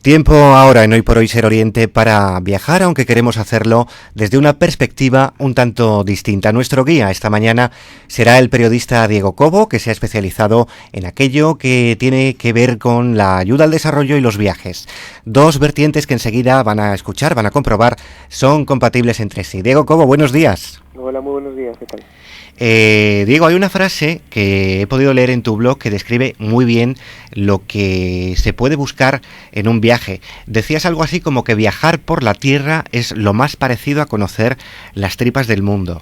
Tiempo ahora en Hoy por Hoy Ser Oriente para viajar, aunque queremos hacerlo desde una perspectiva un tanto distinta. Nuestro guía esta mañana será el periodista Diego Cobo, que se ha especializado en aquello que tiene que ver con la ayuda al desarrollo y los viajes. Dos vertientes que enseguida van a escuchar, van a comprobar, son compatibles entre sí. Diego Cobo, buenos días. Hola, muy buenos días, ¿qué tal? Diego, hay una frase que he podido leer en tu blog que describe muy bien lo que se puede buscar en un viaje. Decías algo así como que viajar por la tierra es lo más parecido a conocer las tripas del mundo.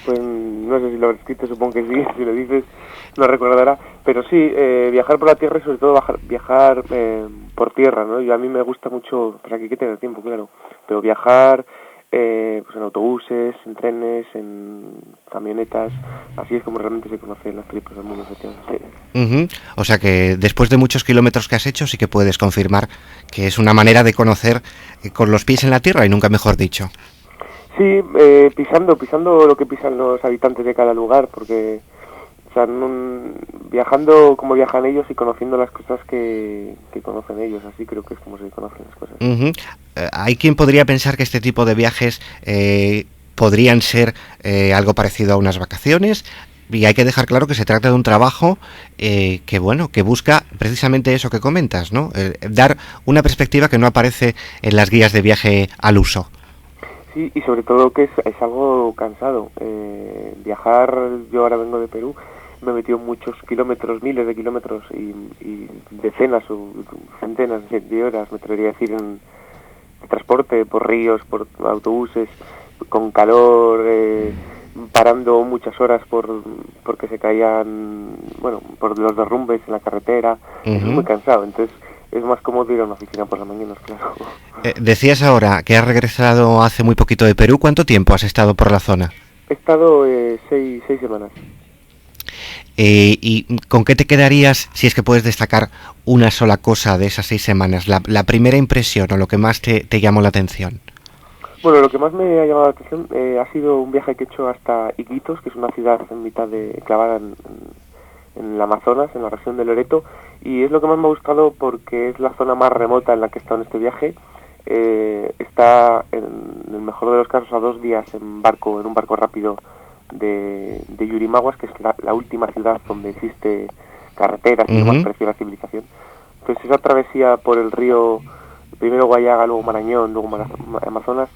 Pues no sé si lo habrás escrito, supongo que sí, si lo dices lo recordará, pero sí, viajar por la tierra y sobre todo viajar por tierra, ¿no? Y a mí me gusta mucho, pues aquí hay que tener tiempo, claro, pero viajar pues en autobuses, en trenes, en camionetas, así es como realmente se conocen las tripas del mundo. Sí. O sea que después de muchos kilómetros que has hecho sí que puedes confirmar que es una manera de conocer con los pies en la tierra y nunca mejor dicho. Sí, pisando lo que pisan los habitantes de cada lugar, porque o sea, viajando como viajan ellos y conociendo las cosas que conocen ellos, así creo que es como se conocen las cosas. Hay quien podría pensar que este tipo de viajes podrían ser algo parecido a unas vacaciones, y hay que dejar claro que se trata de un trabajo que busca precisamente eso que comentas, ¿no? Dar una perspectiva que no aparece en las guías de viaje al uso. Sí, y sobre todo que es algo cansado. Viajar, yo ahora vengo de Perú, me he metido muchos kilómetros, miles de kilómetros y decenas o centenas de horas, me atrevería a decir, en transporte, por ríos, por autobuses, con calor, parando muchas horas porque se caían, bueno, por los derrumbes en la carretera. Es muy cansado, entonces es más cómodo ir a una oficina por la mañana, claro. Decías ahora que has regresado hace muy poquito de Perú. ¿Cuánto tiempo has estado por la zona? He estado 6 semanas. ¿Y con qué te quedarías si es que puedes destacar una sola cosa de esas 6 semanas? La primera impresión o lo que más te llamó la atención. Bueno, lo que más me ha llamado la atención ha sido un viaje que he hecho hasta Iquitos, que es una ciudad en mitad de clavada en el Amazonas, en la región de Loreto, y es lo que más me ha gustado porque es la zona más remota en la que he estado en este viaje. Está, en el mejor de los casos, a 2 días en un barco rápido de Yurimaguas, que es la última ciudad donde existe carreteras y más parecido a la civilización. Entonces esa travesía por el río, primero Guayaga, luego Marañón, luego Amazonas,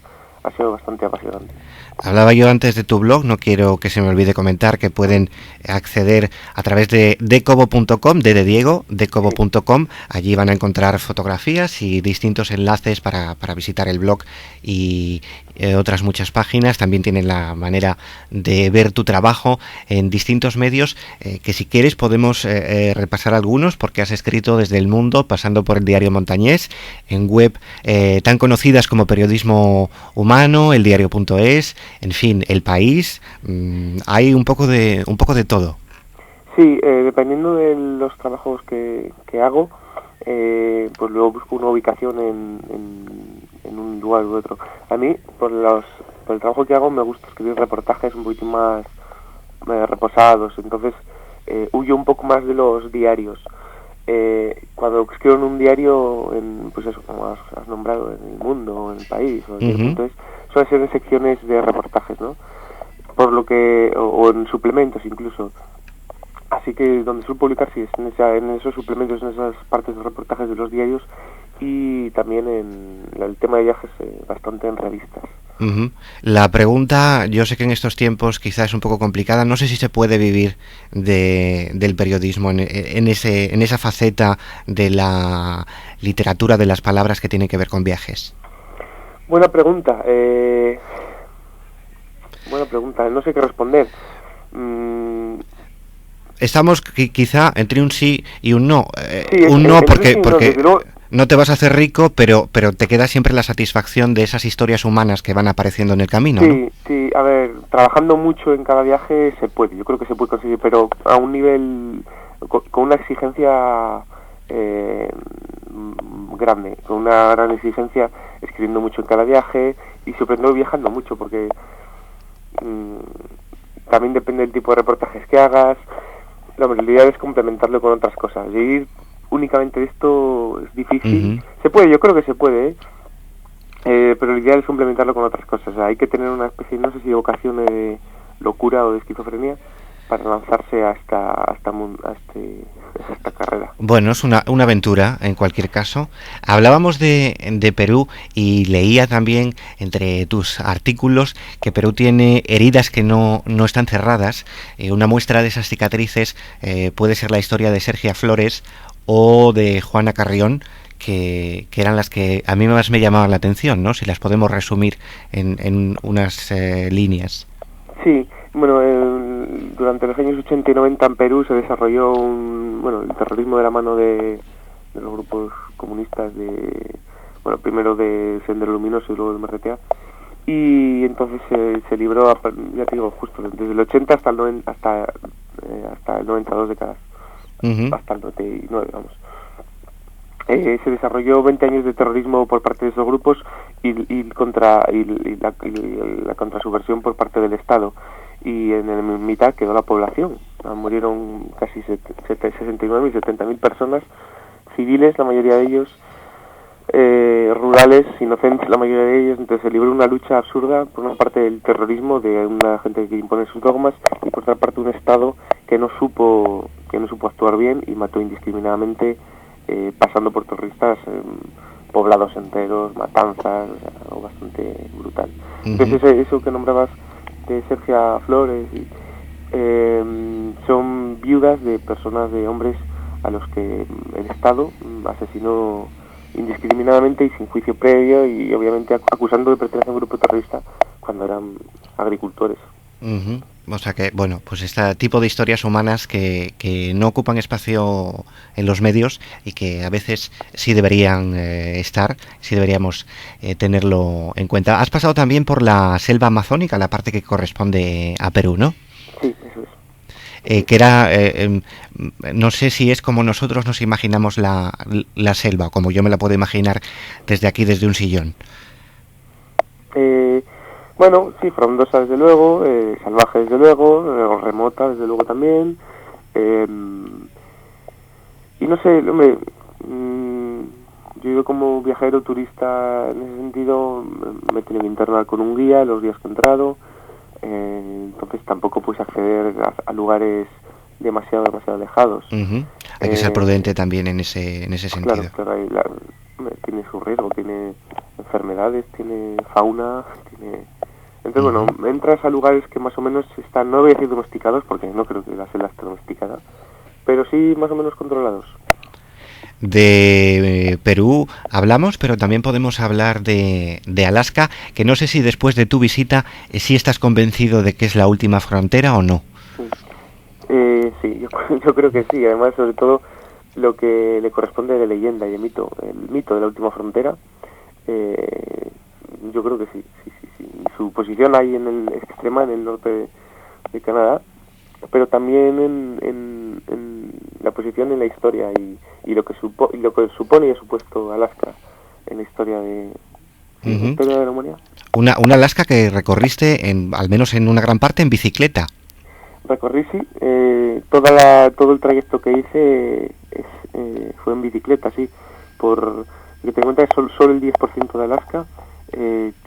ha sido bastante apasionante. Hablaba yo antes de tu blog, no quiero que se me olvide comentar que pueden acceder a través de decobo.com, de Diego, decobo.com. Allí van a encontrar fotografías y distintos enlaces para visitar el blog y otras muchas páginas. También tienen la manera de ver tu trabajo en distintos medios, que si quieres podemos repasar algunos, porque has escrito desde El Mundo, pasando por el Diario Montañés, en web tan conocidas como Periodismo Humano, El Diario.es, en fin, El País. Hay un poco de todo. Sí, dependiendo de los trabajos que hago, pues luego busco una ubicación en un lugar u otro. A mí, por el trabajo que hago, me gusta escribir reportajes un poquito más reposados, entonces huyo un poco más de los diarios. Cuando escribo en un diario, pues eso, como has nombrado, en El Mundo, o en El País, o en Diario.es, suelen ser en secciones de reportajes, ¿no? Por lo que, o en suplementos incluso. Así que donde suelo publicar sí es en esos suplementos, en esas partes de reportajes de los diarios, y también en el tema de viajes bastante en revistas. La pregunta, yo sé que en estos tiempos quizás es un poco complicada, no sé si se puede vivir del periodismo en esa faceta de la literatura, de las palabras que tiene que ver con viajes. Buena pregunta, no sé qué responder. Estamos quizá entre un sí y un no. Sí, un no porque no, no te vas a hacer rico, pero te queda siempre la satisfacción de esas historias humanas que van apareciendo en el camino, sí, ¿no? Sí, a ver, trabajando mucho en cada viaje se puede, yo creo que se puede conseguir, pero a un nivel, con una exigencia grande, con una gran exigencia, escribiendo mucho en cada viaje y sobre todo viajando mucho, porque también depende del tipo de reportajes que hagas. La idea es complementarlo con otras cosas, y ir únicamente de esto es difícil. Se puede, yo creo que se puede, pero lo ideal es complementarlo con otras cosas. O sea, hay que tener una especie, no sé si de vocación de locura o de esquizofrenia para lanzarse a esta carrera. Bueno, es una aventura en cualquier caso. Hablábamos de Perú y leía también entre tus artículos que Perú tiene heridas que no están cerradas. Una muestra de esas cicatrices puede ser la historia de Sergia Flores o de Juana Carrión, que eran las que a mí más me llamaban la atención, ¿no? Si las podemos resumir en unas líneas. Sí, bueno, durante los años 80 y 90 en Perú se desarrolló el terrorismo de la mano de los grupos comunistas primero de Sendero Luminoso y luego del MRTA, y entonces se libró, ya te digo, justo desde el 80 hasta el 92 décadas, hasta el 99, vamos. Se desarrolló 20 años de terrorismo por parte de esos grupos y la contrasubversión por parte del Estado, y en el mitad quedó la población. Murieron casi 69.000 y 70.000 personas, civiles, la mayoría de ellos, rurales, inocentes, la mayoría de ellos. Entonces se libró una lucha absurda, por una parte del terrorismo de una gente que impone sus dogmas, y por otra parte un Estado que no supo actuar bien y mató indiscriminadamente, pasando por terroristas, poblados enteros, matanzas, o sea, algo bastante brutal. Entonces eso que nombrabas de Sergia Flores son viudas de personas, de hombres a los que el Estado asesinó indiscriminadamente y sin juicio previo, y obviamente acusando de pertenecer a un grupo terrorista cuando eran agricultores. O sea que, bueno, pues este tipo de historias humanas que no ocupan espacio en los medios y que a veces sí deberían estar, sí deberíamos tenerlo en cuenta. Has pasado también por la selva amazónica, la parte que corresponde a Perú, ¿no? Sí, eso es. Que era, no sé si es como nosotros nos imaginamos la selva, como yo me la puedo imaginar desde aquí, desde un sillón. Bueno, sí, frondosa desde luego, salvaje desde luego, remota desde luego también, y no sé, hombre, yo como viajero turista en ese sentido me he tenido que internar con un guía los días que he entrado, entonces tampoco puedes acceder a lugares demasiado alejados. Hay que ser prudente también en ese sentido. Claro, tiene su riesgo, tiene enfermedades, tiene fauna, Entonces, bueno, entras a lugares que más o menos están, no voy a decir domesticados, porque no creo que la selva esté domesticada, pero sí más o menos controlados. De Perú hablamos, pero también podemos hablar de Alaska, que no sé si después de tu visita sí estás convencido de que es la última frontera o no. Sí, yo creo que sí. Además, sobre todo lo que le corresponde de leyenda y de mito, el mito de la última frontera, yo creo que sí. Su posición ahí en el extrema, en el norte de Canadá, pero también en la posición en la historia y lo que supone y ha supuesto Alaska en la historia de la historia de la humanidad. Una Alaska que recorriste al menos en una gran parte en bicicleta. Recorrí, sí, todo el trayecto que hice fue en bicicleta, sí. Por que te cuenta que solo el 10% de Alaska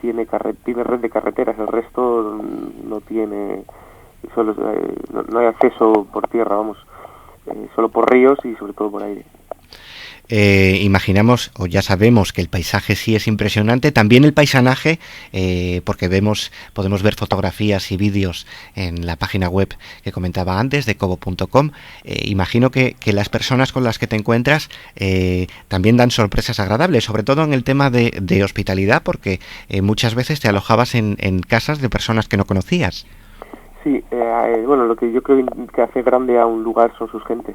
tiene red de carreteras, el resto no tiene, no hay acceso por tierra, vamos, solo por ríos y sobre todo por aire. Imaginamos, o ya sabemos, que el paisaje sí es impresionante, también el paisanaje, porque podemos ver fotografías y vídeos en la página web que comentaba antes, de decovo.com. Imagino que las personas con las que te encuentras también dan sorpresas agradables, sobre todo en el tema de hospitalidad, porque muchas veces te alojabas en casas de personas que no conocías. Sí, bueno, lo que yo creo que hace grande a un lugar son sus gentes.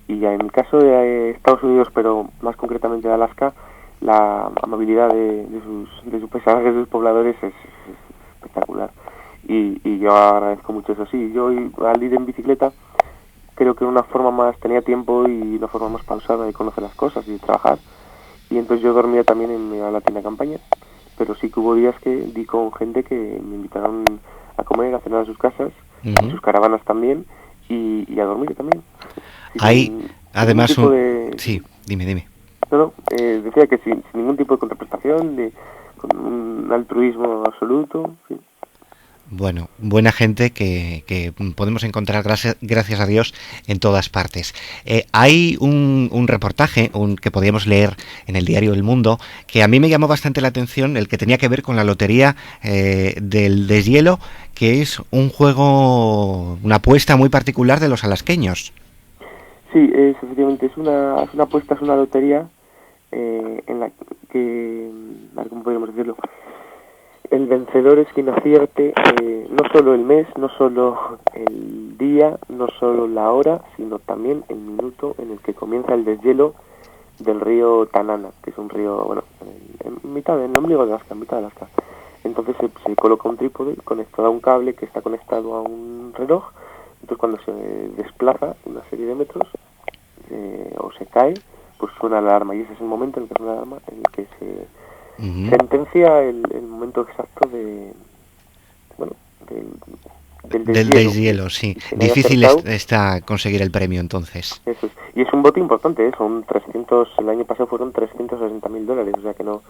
Y en el caso de Estados Unidos, pero más concretamente de Alaska, la amabilidad de sus paisajes, de sus pobladores es espectacular. Y yo agradezco mucho eso. Sí, yo al ir en bicicleta creo que tenía tiempo y una forma más pausada de conocer las cosas y de trabajar. Y entonces yo dormía también en la tienda de campaña, pero sí que hubo días que di con gente que me invitaron a comer, a cenar en sus casas, en sus caravanas también, y a dormir también. Hay ningún además tipo un... de... Sí, dime. No, decía que sin ningún tipo de contraprestación, con un altruismo absoluto, sí. Bueno, buena gente que podemos encontrar, gracias a Dios, en todas partes. Hay un reportaje que podíamos leer en el diario El Mundo que a mí me llamó bastante la atención, el que tenía que ver con la lotería del deshielo, que es un juego, una apuesta muy particular de los alasqueños. Sí, efectivamente, es una apuesta, es una lotería en la que, a ver, ¿cómo podríamos decirlo? El vencedor es quien acierte no solo el mes, no solo el día, no solo la hora, sino también el minuto en el que comienza el deshielo del río Tanana, que es un río, bueno, en mitad, en el ombligo de Alaska, en mitad de Alaska. Entonces se coloca un trípode conectado a un cable que está conectado a un reloj. Entonces cuando se desplaza una serie de metros o se cae, pues suena la alarma, y ese es el momento en el que suena la alarma, en el que se sentencia el momento exacto bueno, del Del deshielo. deshielo, sí. Quien haya Difícil acertado, está conseguir el premio entonces. eso es. Y es un bote importante, son 300, el año pasado fueron $360,000, o sea que no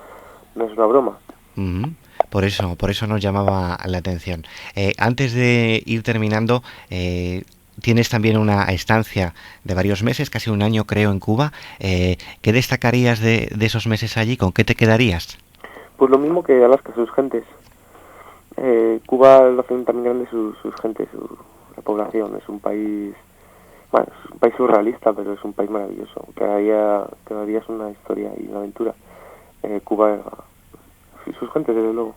es una broma. Por eso nos llamaba la atención. Antes de ir terminando, tienes también una estancia de varios meses, casi un año creo, en Cuba. ¿Qué destacarías de esos meses allí? ¿Con qué te quedarías? Pues lo mismo que Alaska, sus gentes. Cuba lo hacen también grande sus gentes, la población. Es un país, bueno, es un país surrealista, pero es un país maravilloso. Cada día es una historia y una aventura. Cuba, sus gentes, desde luego.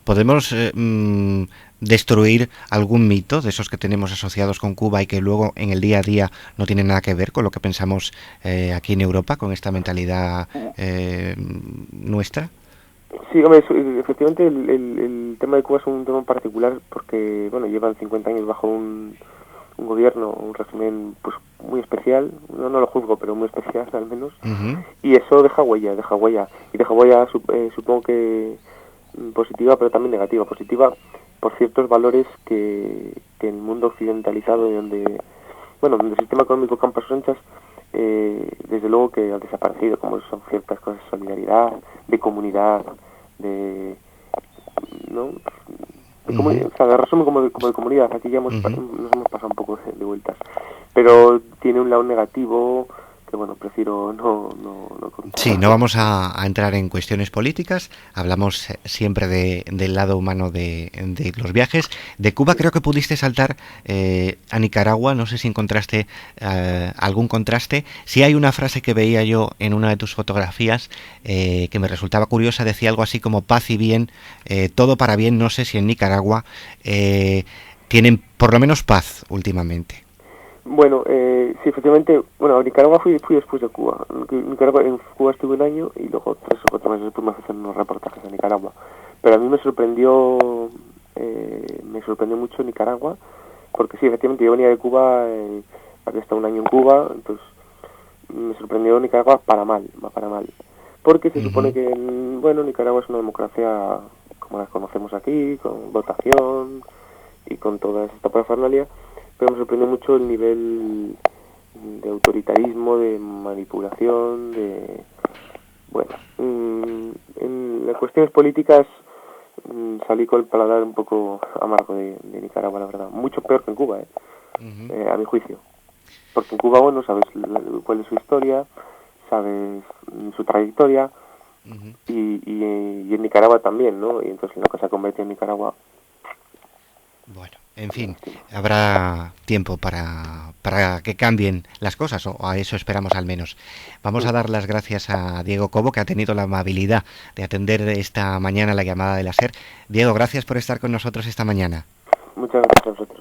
¿Podemos destruir algún mito de esos que tenemos asociados con Cuba y que luego en el día a día no tienen nada que ver con lo que pensamos aquí en Europa, con esta mentalidad nuestra? Sí, hombre, efectivamente el tema de Cuba es un tema particular porque, bueno, llevan 50 años bajo un gobierno, un régimen pues muy especial, no lo juzgo, pero muy especial al menos, y eso deja huella, y deja huella supongo que positiva, pero también negativa. Positiva por ciertos valores que en el mundo occidentalizado, donde el sistema económico campa sus anchas, desde luego que ha desaparecido, como son ciertas cosas de solidaridad, de comunidad, ¿no? O sea, de resumen como de comunidad. Aquí ya nos hemos pasado un poco de vueltas, pero tiene un lado negativo que, bueno, prefiero no contar. Sí, no vamos a entrar en cuestiones políticas, hablamos siempre del lado humano de los viajes. De Cuba creo que pudiste saltar a Nicaragua, no sé si encontraste algún contraste. Sí, hay una frase que veía yo en una de tus fotografías que me resultaba curiosa, decía algo así como paz y bien, todo para bien. No sé si en Nicaragua tienen por lo menos paz últimamente. Bueno, sí, efectivamente, a Nicaragua fui después de Cuba. En Cuba estuve un año y luego 3 o 4 meses después me hacen unos reportajes a Nicaragua. Pero a mí me sorprendió mucho Nicaragua, porque sí, efectivamente yo venía de Cuba, había estado un año en Cuba, entonces me sorprendió Nicaragua para mal, porque se supone que, Nicaragua es una democracia como las conocemos aquí, con votación y con toda esta parafernalia, pero me sorprendió mucho el nivel de autoritarismo, de manipulación, en las cuestiones políticas salí con el paladar un poco amargo de Nicaragua, la verdad. Mucho peor que en Cuba, a mi juicio. Porque en Cuba, sabes cuál es su historia, sabes su trayectoria, y en Nicaragua también, ¿no? Y entonces lo que se ha convertido en Nicaragua... Bueno, en fin, habrá tiempo para que cambien las cosas, o a eso esperamos al menos. Vamos a dar las gracias a Diego Cobo, que ha tenido la amabilidad de atender esta mañana la llamada de la SER. Diego, gracias por estar con nosotros esta mañana. Muchas gracias a vosotros.